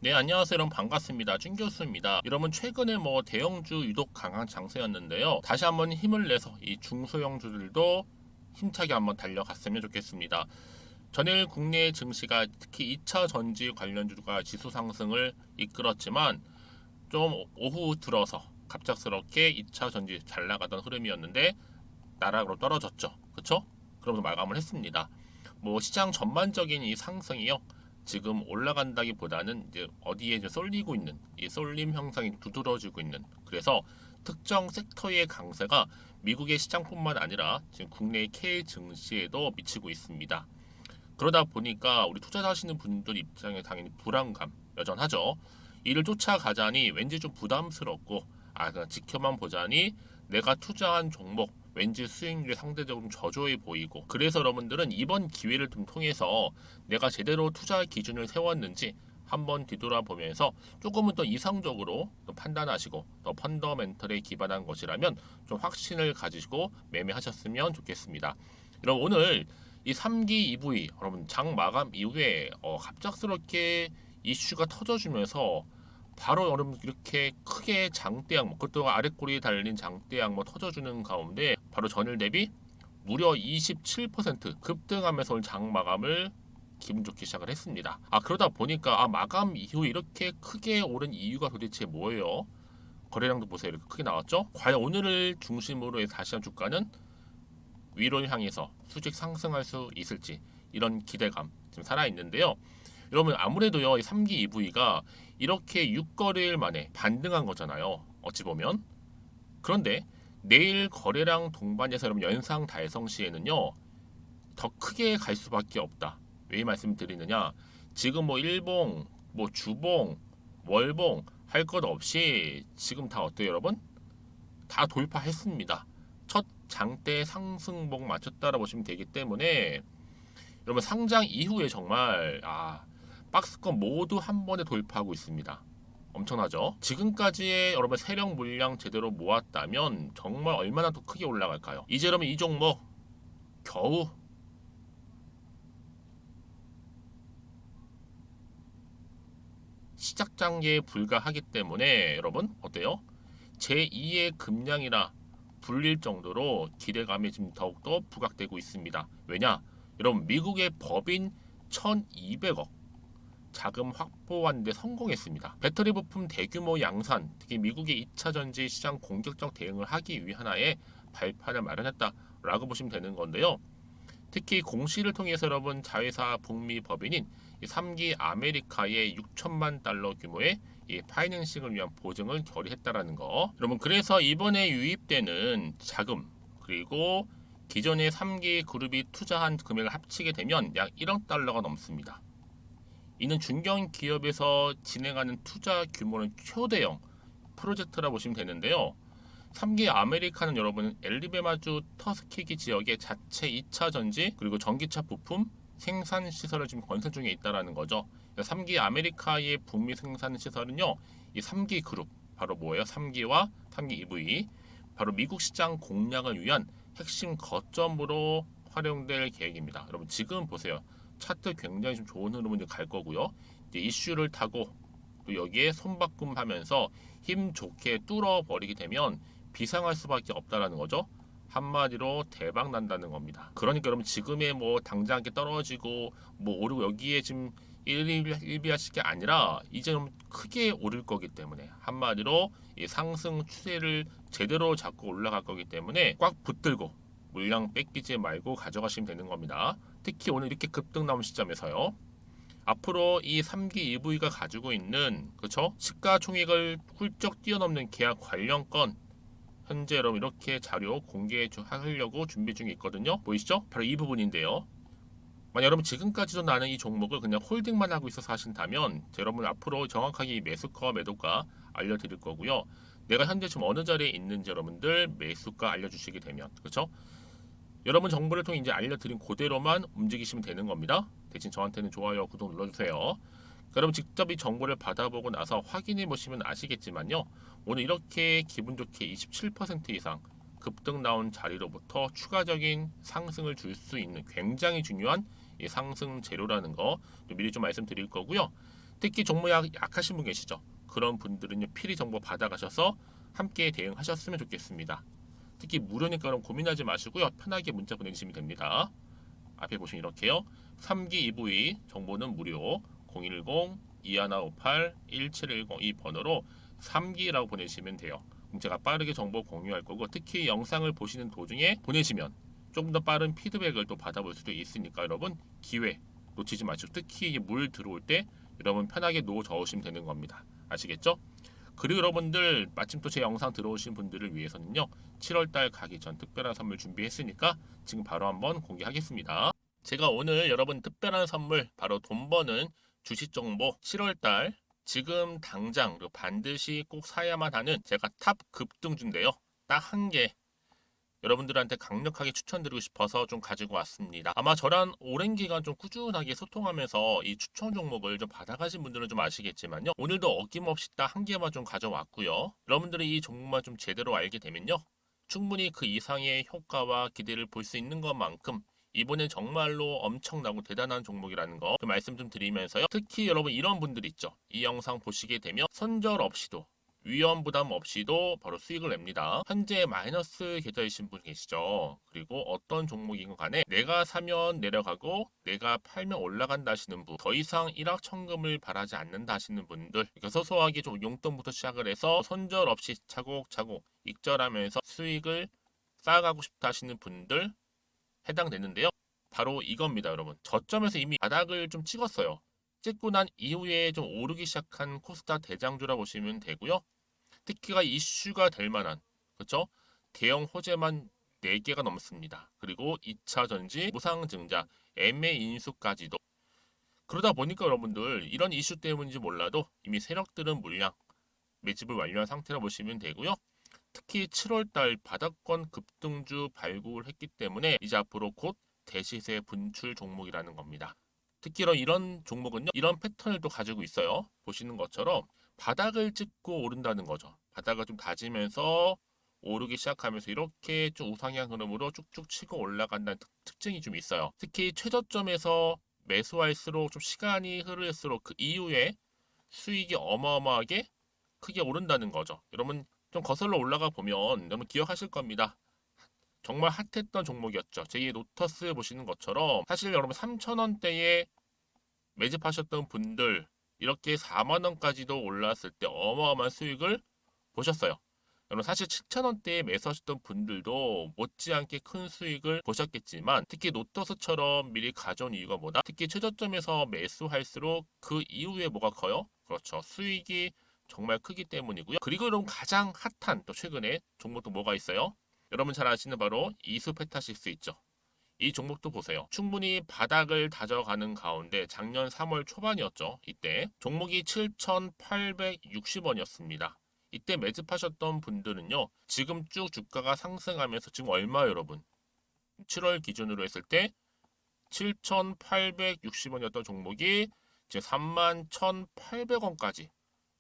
네, 안녕하세요. 여러분 반갑습니다. 준 교수입니다. 여러분 최근에 대형주 유독 강한 장세였는데요. 다시 한번 힘을 내서 이 중소형주들도 힘차게 한번 달려갔으면 좋겠습니다. 전일 국내 증시가 특히 2차 전지 관련주가 지수 상승을 이끌었지만 좀 오후 들어서 갑작스럽게 2차 전지 잘 나가던 흐름이었는데 나락으로 떨어졌죠. 그렇죠? 그러면서 마감을 했습니다. 시장 전반적인 이 상승이요. 지금 올라간다기보다는 이제 어디에 이제 쏠리고 있는 이 쏠림 형상이 두드러지고 있는, 그래서 특정 섹터의 강세가 미국의 시장뿐만 아니라 지금 국내의 K 증시에도 미치고 있습니다. 그러다 보니까 우리 투자하시는 분들 입장에 당연히 불안감 여전하죠. 이를 쫓아가자니 왠지 좀 부담스럽고, 그냥 지켜만 보자니 내가 투자한 종목 왠지 수익률이 상대적으로 좀 저조해 보이고, 그래서 여러분들은 이번 기회를 좀 통해서 내가 제대로 투자 기준을 세웠는지 한번 뒤돌아보면서 조금은 더 이상적으로 또 판단하시고, 더 펀더멘털에 기반한 것이라면 좀 확신을 가지시고 매매하셨으면 좋겠습니다. 여러분 오늘 이 3기 EV 여러분 장 마감 이후에 갑작스럽게 이슈가 터져주면서 바로 여러분 이렇게 크게 장대양, 그것도 아랫꼬리에 달린 장대양 터져주는 가운데 바로 전일 대비 무려 27% 급등하면서 오늘 장 마감을 기분 좋게 시작을 했습니다. 그러다 보니까 마감 이후 이렇게 크게 오른 이유가 도대체 뭐예요? 거래량도 보세요, 이렇게 크게 나왔죠? 과연 오늘을 중심으로 해서 다시 한 주가는 위를 향해서 수직 상승할 수 있을지, 이런 기대감 지금 살아 있는데요. 여러분 아무래도요 이 3기 EV가 이렇게 6거래일 만에 반등한 거잖아요. 어찌 보면. 그런데 내일 거래량 동반해서 여러분 연상 달성 시에는요 더 크게 갈 수밖에 없다. 왜 이 말씀 드리느냐? 지금 일봉, 주봉, 월봉 할 것 없이 지금 다 어때요, 여러분? 다 돌파했습니다. 첫 장대 상승복 맞췄다라 보시면 되기 때문에 여러분 상장 이후에 정말 박스권 모두 한 번에 돌파하고 있습니다. 엄청나죠? 지금까지의 여러분 세력 물량 제대로 모았다면 정말 얼마나 더 크게 올라갈까요? 이제 여러분 이 종목 겨우 시작 단계에 불과하기 때문에 여러분 어때요? 제2의 급량이라 불릴 정도로 기대감이 지금 더욱더 부각되고 있습니다. 왜냐? 여러분 미국의 법인 1200억 자금 확보하는 데 성공했습니다. 배터리 부품 대규모 양산, 특히 미국의 2차 전지 시장 공격적 대응을 하기 위하나의 발판을 마련했다라고 보시면 되는 건데요. 특히 공시를 통해서 여러분 자회사 북미 법인인 3기 아메리카의 6천만 달러 규모의 이 파이낸싱을 위한 보증을 결의했다라는 거. 여러분 그래서 이번에 유입되는 자금 그리고 기존의 3기 그룹이 투자한 금액을 합치게 되면 약 1억 달러가 넘습니다. 이는 중견 기업에서 진행하는 투자 규모는 초대형 프로젝트라 보시면 되는데요. 3기 아메리카는 여러분 엘리베마주 터스키기 지역의 자체 2차 전지 그리고 전기차 부품 생산 시설을 지금 건설 중에 있다라는 거죠. 3기 아메리카의 북미 생산 시설은요, 이 3기 그룹 바로 뭐예요? 3기와 3기 EV 바로 미국 시장 공략을 위한 핵심 거점으로 활용될 계획입니다. 여러분 지금 보세요. 차트 굉장히 좀 좋은 흐름으로 갈 거고요. 이제 이슈를 타고 또 여기에 손바꿈하면서 힘 좋게 뚫어버리게 되면 비상할 수밖에 없다라는 거죠. 한마디로 대박 난다는 겁니다. 그러니까 여러분 지금의 당장 이렇게 떨어지고 오르고 여기에 지금 일비하실 게 아니라 이제 좀 크게 오를 거기 때문에 한마디로 이 상승 추세를 제대로 잡고 올라갈 거기 때문에 꽉 붙들고 물량 뺏기지 말고 가져가시면 되는 겁니다. 특히 오늘 이렇게 급등 나온 시점에서요. 앞으로 이 3기 EV가 가지고 있는 그렇죠? 시가총액을 훌쩍 뛰어넘는 계약 관련 건 현재 여러분 이렇게 자료 공개하려고 준비 중에 있거든요. 보이시죠? 바로 이 부분인데요. 만약 여러분 지금까지도 나는 이 종목을 그냥 홀딩만 하고 있어서 하신다면 여러분 앞으로 정확하게 이 매수가 매도가 알려드릴 거고요. 내가 현재 지금 어느 자리에 있는지 여러분들 매수가 알려주시게 되면 그렇죠? 여러분 정보를 통해 이제 알려드린 그대로만 움직이시면 되는 겁니다. 대신 저한테는 좋아요, 구독 눌러주세요. 여러분 직접 이 정보를 받아보고 나서 확인해 보시면 아시겠지만요. 오늘 이렇게 기분 좋게 27% 이상 급등 나온 자리로부터 추가적인 상승을 줄 수 있는 굉장히 중요한 이 상승 재료라는 거 미리 좀 말씀드릴 거고요. 특히 종목 약하신 분 계시죠? 그런 분들은요 필히 정보 받아가셔서 함께 대응하셨으면 좋겠습니다. 특히 무료니까 그럼 고민하지 마시고요. 편하게 문자 보내주시면 됩니다. 앞에 보시면 이렇게요. 3기 EV 정보는 무료 010-2158-1710 이 번호로 3기라고 보내시면 돼요. 그럼 제가 빠르게 정보 공유할 거고 특히 영상을 보시는 도중에 보내시면 조금 더 빠른 피드백을 또 받아볼 수도 있으니까 여러분 기회 놓치지 마시고 특히 물 들어올 때 여러분 편하게 놓아 적으시면 되는 겁니다. 아시겠죠? 그리고 여러분들 마침 또 제 영상 들어오신 분들을 위해서는요 7월달 가기 전 특별한 선물 준비했으니까 지금 바로 한번 공개하겠습니다. 제가 오늘 여러분 특별한 선물 바로 돈 버는 주식 정보 7월달 지금 당장 그리고 반드시 꼭 사야만 하는 제가 탑 급등주인데요. 딱 한 개 여러분들한테 강력하게 추천드리고 싶어서 좀 가지고 왔습니다. 아마 저랑 오랜 기간 좀 꾸준하게 소통하면서 이 추천 종목을 좀 받아가신 분들은 좀 아시겠지만요. 오늘도 어김없이 딱 한 개만 좀 가져왔고요. 여러분들이 이 종목만 좀 제대로 알게 되면요. 충분히 그 이상의 효과와 기대를 볼 수 있는 것만큼 이번엔 정말로 엄청나고 대단한 종목이라는 거 말씀 좀 드리면서요. 특히 여러분 이런 분들 있죠. 이 영상 보시게 되면 손절 없이도 위험 부담 없이도 바로 수익을 냅니다. 현재 마이너스 계좌이신 분 계시죠? 그리고 어떤 종목이건 간에 내가 사면 내려가고 내가 팔면 올라간다 하시는 분, 더 이상 일확천금을 바라지 않는다 하시는 분들, 그러니까 소소하게 좀 용돈부터 시작을 해서 손절 없이 차곡차곡 익절하면서 수익을 쌓아가고 싶다 하시는 분들 해당되는데요. 바로 이겁니다, 여러분. 저점에서 이미 바닥을 좀 찍었어요. 찍고 난 이후에 좀 오르기 시작한 코스닥 대장주라 보시면 되고요. 특히가 이슈가 될 만한 그렇죠? 대형 호재만 4개가 넘습니다. 그리고 2차 전지, 무상증자, MA 인수까지도 그러다 보니까 여러분들 이런 이슈 때문인지 몰라도 이미 세력들은 물량 매집을 완료한 상태라 보시면 되고요. 특히 7월달 바닥권 급등주 발굴했기 때문에 이제 앞으로 곧 대시세 분출 종목이라는 겁니다. 특히 이런 종목은요, 이런 패턴을 또 가지고 있어요. 보시는 것처럼 바닥을 찍고 오른다는 거죠. 바닥을 좀 다지면서 오르기 시작하면서 이렇게 좀 우상향 흐름으로 쭉쭉 치고 올라간다는 특징이 좀 있어요. 특히 최저점에서 매수할수록 좀 시간이 흐를수록 그 이후에 수익이 어마어마하게 크게 오른다는 거죠. 여러분 좀 거슬러 올라가 보면 여러분 기억하실 겁니다. 정말 핫했던 종목이었죠. 제2의 노터스 보시는 것처럼 사실 여러분 3,000원대에 매집하셨던 분들 이렇게 4만 원까지도 올랐을 때 어마어마한 수익을 보셨어요. 여러분 사실 7,000원대에 매수하셨던 분들도 못지않게 큰 수익을 보셨겠지만 특히 노터스처럼 미리 가져온 이유가 뭐다? 특히 최저점에서 매수할수록 그 이후에 뭐가 커요? 그렇죠. 수익이 정말 크기 때문이고요. 그리고 여러분 가장 핫한 또 최근에 종목도 뭐가 있어요? 여러분 잘 아시는 바로 이수페타시스 있죠. 이 종목도 보세요. 충분히 바닥을 다져가는 가운데 작년 3월 초반이었죠. 이때 종목이 7,860원이었습니다. 이때 매집하셨던 분들은요. 지금 쭉 주가가 상승하면서 지금 얼마 여러분? 7월 기준으로 했을 때 7,860원이었던 종목이 이제 31,800원까지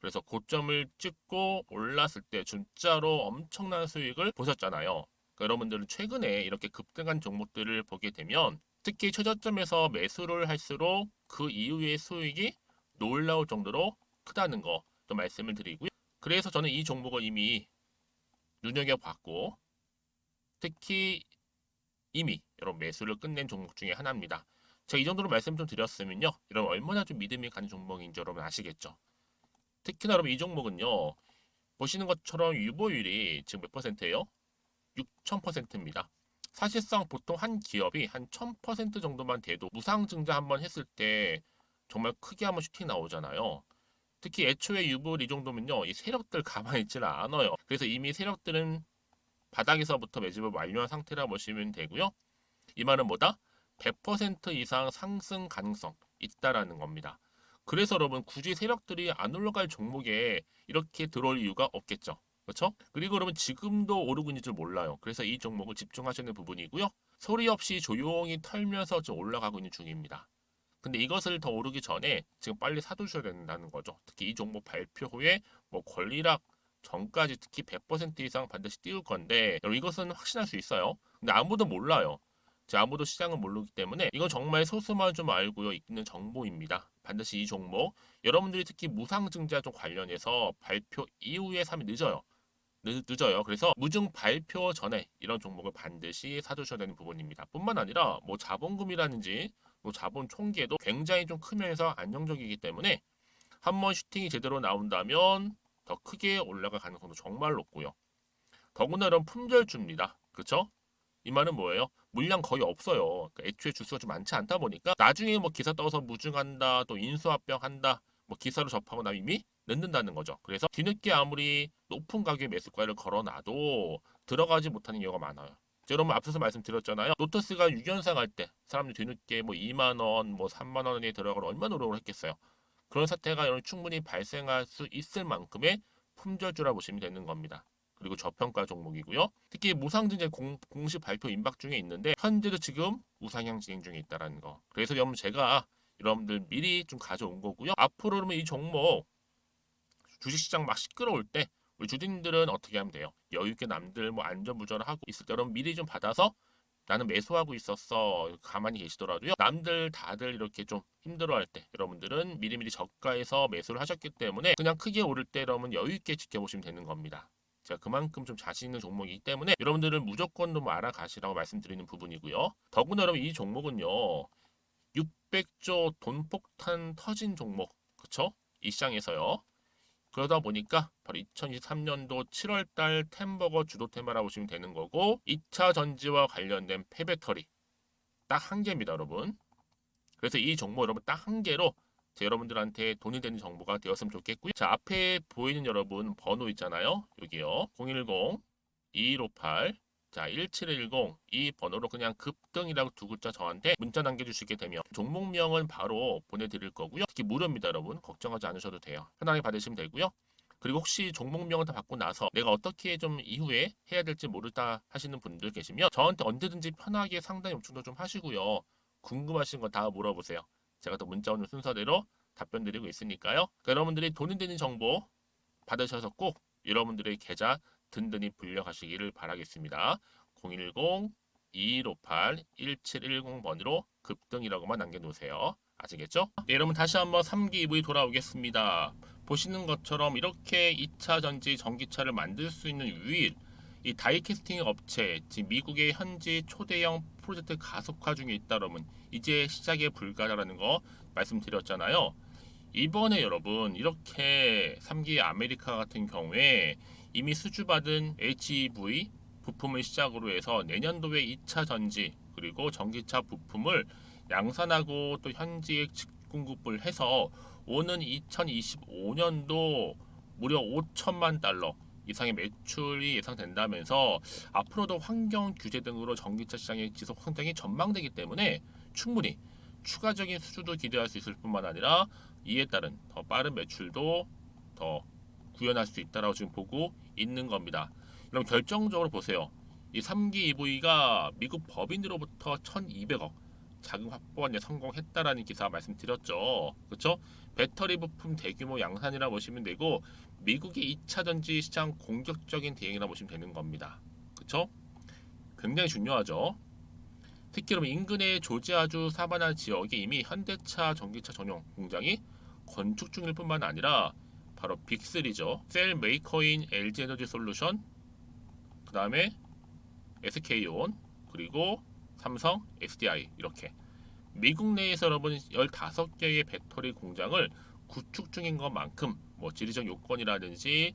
그래서 고점을 찍고 올랐을 때 진짜로 엄청난 수익을 보셨잖아요. 그러니까 여러분들은 최근에 이렇게 급등한 종목들을 보게 되면 특히 최저점에서 매수를 할수록 그 이후의 수익이 놀라울 정도로 크다는 거 또 말씀을 드리고요. 그래서 저는 이 종목을 이미 눈여겨봤고 특히 이미 여러분 매수를 끝낸 종목 중에 하나입니다. 제가 이 정도로 말씀 좀 드렸으면요. 여러분 얼마나 좀 믿음이 가는 종목인지 여러분 아시겠죠? 특히나 여러분 이 종목은요. 보시는 것처럼 유보율이 지금 몇 퍼센트예요? 6,000%입니다. 사실상 보통 한 기업이 한 1,000% 정도만 돼도 무상증자 한번 했을 때 정말 크게 한번 슈팅 나오잖아요. 특히 애초에 유보율 이 정도면요. 이 세력들 가만히 있지는 않아요. 그래서 이미 세력들은 바닥에서부터 매집을 완료한 상태라 보시면 되고요. 이 말은 뭐다? 100% 이상 상승 가능성 있다라는 겁니다. 그래서 여러분 굳이 세력들이 안 올라갈 종목에 이렇게 들어올 이유가 없겠죠. 그렇죠? 그리고 여러분 지금도 오르고 있는 줄 몰라요. 그래서 이 종목을 집중하시는 부분이고요. 소리 없이 조용히 털면서 지금 올라가고 있는 중입니다. 근데 이것을 더 오르기 전에 지금 빨리 사두셔야 된다는 거죠. 특히 이 종목 발표 후에 뭐 권리락 전까지 특히 100% 이상 반드시 띄울 건데 여러분 이것은 확신할 수 있어요. 근데 아무도 몰라요. 아무도 시장을 모르기 때문에 이건 정말 소수만 좀 알고 있는 정보입니다. 반드시 이 종목 여러분들이 특히 무상증자 좀 관련해서 발표 이후에 사면 늦어요. 늦어요. 그래서 무증 발표 전에 이런 종목을 반드시 사두셔야 되는 부분입니다. 뿐만 아니라 뭐 자본금이라든지 뭐 자본 총계도 굉장히 좀 크면서 안정적이기 때문에 한번 슈팅이 제대로 나온다면 더 크게 올라갈 가능성도 정말 높고요. 더구나 이런 품절주입니다. 그렇죠? 이 말은 뭐예요? 물량 거의 없어요. 그러니까 애초에 주수가 좀 많지 않다 보니까 나중에 뭐 기사 떠서 무증한다, 또 인수합병한다, 뭐 기사로 접하고 나면 이미 늦는다는 거죠. 그래서 뒤늦게 아무리 높은 가격의 매수가를 걸어놔도 들어가지 못하는 경우가 많아요. 여러분 앞서서 말씀드렸잖아요. 로터스가 6연상 할 때 사람들이 뒤늦게 뭐 2만 원, 뭐 3만 원에 들어가러 얼마나 노력을 했겠어요. 그런 사태가 충분히 발생할 수 있을 만큼의 품절주라 보시면 되는 겁니다. 그리고 저평가 종목이고요. 특히 무상증자 공식 발표 임박 중에 있는데 현재도 지금 우상향 진행 중에 있다는 거. 그래서 여러분 제가 여러분들 미리 좀 가져온 거고요. 앞으로 그러면 이 종목 주식시장 막 시끄러울 때 우리 주주님들은 어떻게 하면 돼요? 여유 있게 남들 뭐 안전부전을 하고 있을 때 여러분 미리 좀 받아서 나는 매수하고 있었어. 가만히 계시더라도요. 남들 다들 이렇게 좀 힘들어할 때 여러분들은 미리미리 저가에서 매수를 하셨기 때문에 그냥 크게 오를 때 여러분 여유 있게 지켜보시면 되는 겁니다. 제가 그만큼 좀 자신 있는 종목이기 때문에 여러분들은 무조건 좀 알아가시라고 말씀드리는 부분이고요. 더구나 여러분 이 종목은요. 600조 돈폭탄 터진 종목. 그쵸? 이 시장에서요. 그러다 보니까 바로 2023년도 7월달 템버거 주도 테마라고 보시면 되는 거고 2차 전지와 관련된 폐배터리 딱 한 개입니다, 여러분. 그래서 이 정보 여러분 딱 한 개로 여러분들한테 돈이 되는 정보가 되었으면 좋겠고요. 자, 앞에 보이는 여러분 번호 있잖아요. 여기요. 010-2158 자, 1710 이 번호로 그냥 급등이라고 두 글자 저한테 문자 남겨주시게 되면 종목명은 바로 보내드릴 거고요. 특히 무료입니다, 여러분. 걱정하지 않으셔도 돼요. 편하게 받으시면 되고요. 그리고 혹시 종목명을 다 받고 나서 내가 어떻게 좀 이후에 해야 될지 모르다 하시는 분들 계시면 저한테 언제든지 편하게 상담 요청도 좀 하시고요. 궁금하신 거 다 물어보세요. 제가 또 문자 오는 순서대로 답변 드리고 있으니까요. 그러니까 여러분들이 돈이 되는 정보 받으셔서 꼭 여러분들의 계좌 든든히 불려가시기를 바라겠습니다. 010-2158-1710번으로 급등이라고만 남겨놓으세요. 아시겠죠? 네, 여러분 다시 한번 3기 EV 돌아오겠습니다. 보시는 것처럼 이렇게 2차 전지 전기차를 만들 수 있는 유일 이 다이캐스팅 업체, 지금 미국의 현지 초대형 프로젝트 가속화 중에 있다라면 이제 시작에 불과하다는 거 말씀드렸잖아요. 이번에 여러분 이렇게 3기 아메리카 같은 경우에 이미 수주받은 HEV 부품을 시작으로 해서 내년도에 2차 전지 그리고 전기차 부품을 양산하고 또 현지에 공급을 해서 오는 2025년도 무려 5천만 달러 이상의 매출이 예상된다면서 앞으로도 환경 규제 등으로 전기차 시장의 지속 성장이 전망되기 때문에 충분히 추가적인 수주도 기대할 수 있을 뿐만 아니라 이에 따른 더 빠른 매출도 더 구현할 수 있다라고 지금 보고 있는 겁니다. 그럼 결정적으로 보세요. 이 3기 EV가 미국 법인으로부터 1,200억 자금 확보에 성공했다라는 기사 말씀드렸죠. 그렇죠? 배터리 부품 대규모 양산이라 보시면 되고 미국의 2차 전지 시장 공격적인 대응이라 보시면 되는 겁니다. 그렇죠? 굉장히 중요하죠. 특히 그럼 인근의 조지아주 사바나 지역에 이미 현대차 전기차 전용 공장이 건축 중일 뿐만 아니라 바로 빅3죠. 셀 메이커인 LG 에너지 솔루션, 그 다음에 SK온, 그리고 삼성, SDI 이렇게 미국 내에서 여러분 15개의 배터리 공장을 구축 중인 것만큼 뭐 지리적 요건이라든지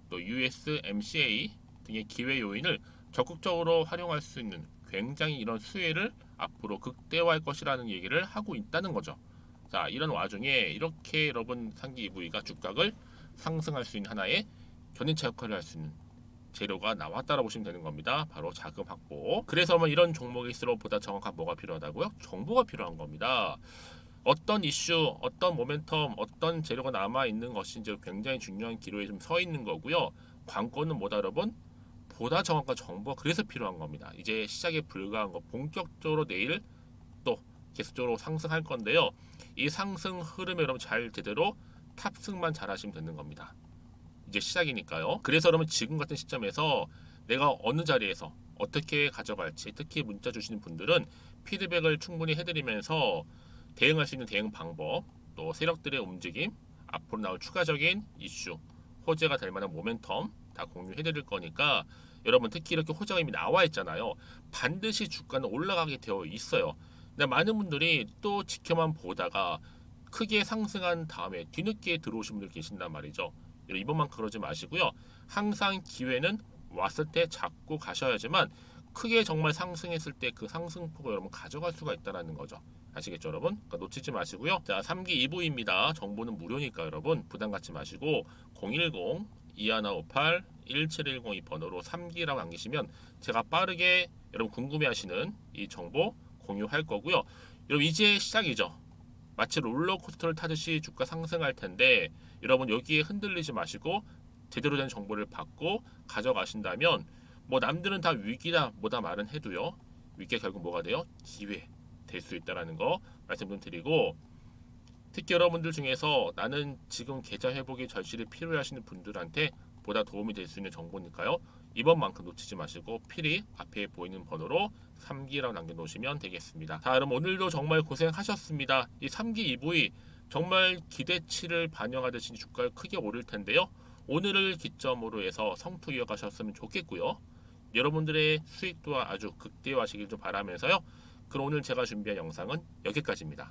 또 USMCA 등의 기회 요인을 적극적으로 활용할 수 있는 굉장히 이런 수혜를 앞으로 극대화할 것이라는 얘기를 하고 있다는 거죠. 자, 이런 와중에 이렇게 여러분 상기 EV가 주가를 상승할 수 있는 하나의 견인차 역할을 할 수 있는 재료가 나왔다라고 보시면 되는 겁니다. 바로 자금 확보. 그래서 뭐 이런 종목일수록 보다 정확한 뭐가 필요하다고요? 정보가 필요한 겁니다. 어떤 이슈, 어떤 모멘텀, 어떤 재료가 남아 있는 것인지 굉장히 중요한 기로에 좀 서 있는 거고요. 관건은 뭐다 여러분? 보다 정확한 정보가 그래서 필요한 겁니다. 이제 시작에 불과한 거 본격적으로 내일 또 계속적으로 상승할 건데요. 이 상승 흐름에 여러분 잘 제대로 탑승만 잘 하시면 되는 겁니다. 이제 시작이니까요. 그래서 여러분 지금 같은 시점에서 내가 어느 자리에서 어떻게 가져갈지 특히 문자 주시는 분들은 피드백을 충분히 해드리면서 대응할 수 있는 대응 방법 또 세력들의 움직임, 앞으로 나올 추가적인 이슈, 호재가 될 만한 모멘텀 다 공유해 드릴 거니까 여러분 특히 이렇게 호재가 이미 나와 있잖아요. 반드시 주가는 올라가게 되어 있어요. 근데 많은 분들이 또 지켜만 보다가 크게 상승한 다음에 뒤늦게 들어오신 분들 계신단 말이죠. 이번만 그러지 마시고요. 항상 기회는 왔을 때 잡고 가셔야지만 크게 정말 상승했을 때 그 상승폭을 여러분 가져갈 수가 있다는 거죠. 아시겠죠 여러분? 그러니까 놓치지 마시고요. 자, 3기 2부입니다. 정보는 무료니까 여러분 부담 갖지 마시고 010-2158-1710 이 번호로 3기라고 남기시면 제가 빠르게 여러분 궁금해하시는 이 정보 공유할 거고요. 여러분 이제 시작이죠. 마치 롤러코스터를 타듯이 주가 상승할 텐데 여러분 여기에 흔들리지 마시고 제대로 된 정보를 받고 가져가신다면 뭐 남들은 다 위기다 뭐다 말은 해도요. 위기가 결국 뭐가 돼요? 기회 될 수 있다라는 거 말씀 좀 드리고 특히 여러분들 중에서 나는 지금 계좌 회복이 절실히 필요하시는 분들한테 보다 도움이 될 수 있는 정보니까요. 이번만큼 놓치지 마시고 필히 앞에 보이는 번호로 3기라고 남겨놓으시면 되겠습니다. 자, 그럼 오늘도 정말 고생하셨습니다. 이 3기 2부위 정말 기대치를 반영하듯이 주가가 크게 오를 텐데요. 오늘을 기점으로 해서 성투 이어가셨으면 좋겠고요. 여러분들의 수익 또한 아주 극대화하시길 좀 바라면서요. 그럼 오늘 제가 준비한 영상은 여기까지입니다.